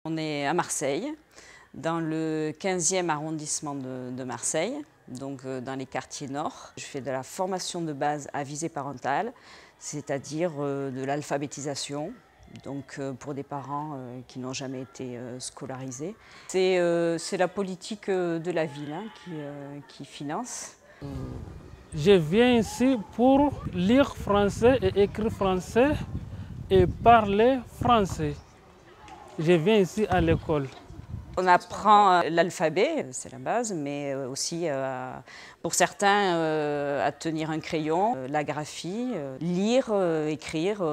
On est à Marseille, dans le 15e arrondissement de Marseille, donc dans les quartiers nord. Je fais de la formation de base à visée parentale, c'est-à-dire de l'alphabétisation, donc pour des parents qui n'ont jamais été scolarisés. C'est la politique de la ville qui finance. Je viens ici pour lire français et écrire français et parler français. Je viens ici à l'école. On apprend l'alphabet, c'est la base, mais aussi pour certains à tenir un crayon, la graphie, lire, écrire,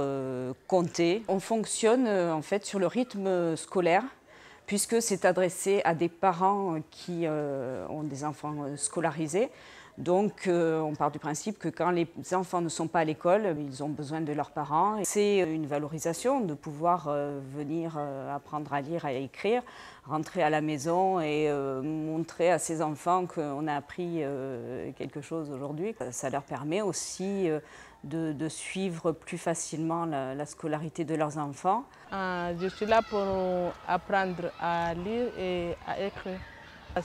compter. On fonctionne en fait sur le rythme scolaire, puisque c'est adressé à des parents qui ont des enfants scolarisés. Donc on part du principe que quand les enfants ne sont pas à l'école, ils ont besoin de leurs parents. C'est une valorisation de pouvoir venir apprendre à lire, à écrire, rentrer à la maison et montrer à ses enfants qu'on a appris quelque chose aujourd'hui. Ça leur permet aussi de suivre plus facilement la scolarité de leurs enfants. Je suis là pour apprendre à lire et à écrire.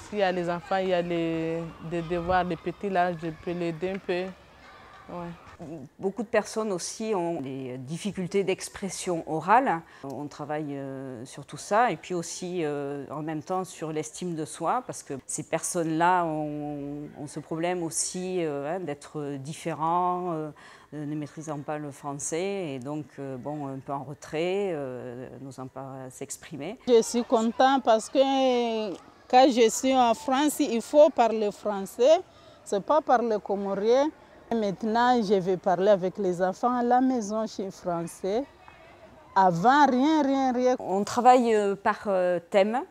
S'il y a les enfants, il y a des devoirs, des petits là, je peux l'aider un peu. Ouais. Beaucoup de personnes aussi ont des difficultés d'expression orale. On travaille sur tout ça et puis aussi en même temps sur l'estime de soi parce que ces personnes-là ont ce problème aussi d'être différents, ne maîtrisant pas le français et donc bon, un peu en retrait, n'osant pas s'exprimer. Je suis contente parce que quand je suis en France, il faut parler français, c'est pas parler comorien. Maintenant, je vais parler avec les enfants à la maison, je suis français. Avant, rien. On travaille par thème,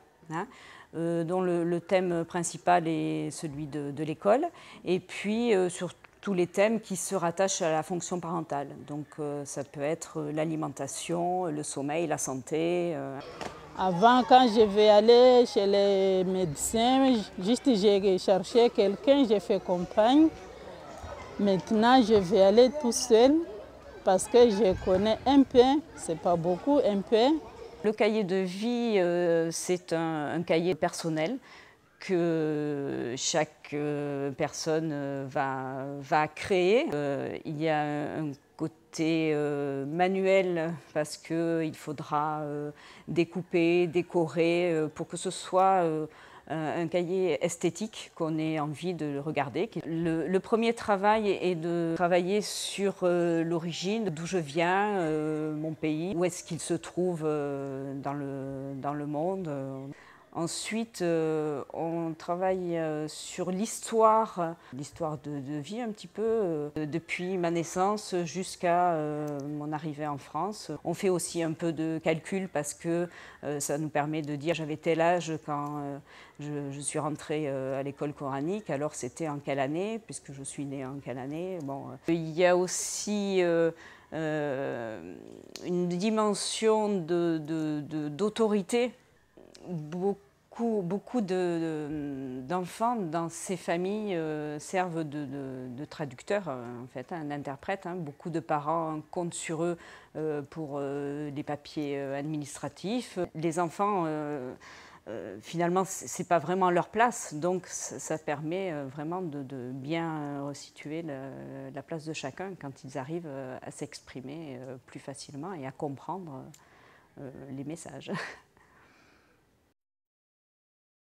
dont le thème principal est celui de l'école, et puis sur tous les thèmes qui se rattachent à la fonction parentale. Donc ça peut être l'alimentation, le sommeil, la santé. Avant, quand je vais aller chez les médecins, juste j'ai cherché quelqu'un, j'ai fait compagne. Maintenant, je vais aller tout seul parce que je connais un peu, c'est pas beaucoup, un peu. Le cahier de vie, c'est un cahier personnel que chaque personne va créer. Il y a un côté manuel parce qu'il faudra découper, décorer pour que ce soit un cahier esthétique qu'on ait envie de regarder. Le premier travail est de travailler sur l'origine, d'où je viens, mon pays, où est-ce qu'il se trouve dans le monde. Ensuite, on travaille sur l'histoire de vie un petit peu, depuis ma naissance jusqu'à mon arrivée en France. On fait aussi un peu de calcul parce que ça nous permet de dire j'avais tel âge quand je suis rentrée à l'école coranique, alors c'était en quelle année, puisque je suis née en quelle année. Bon, il y a aussi une dimension d'autorité. Beaucoup d'enfants dans ces familles servent de traducteurs, en fait, d'interprètes. Beaucoup de parents comptent sur eux pour les papiers administratifs. Les enfants, finalement, ce n'est pas vraiment leur place, donc ça permet vraiment de bien resituer la place de chacun quand ils arrivent à s'exprimer plus facilement et à comprendre les messages.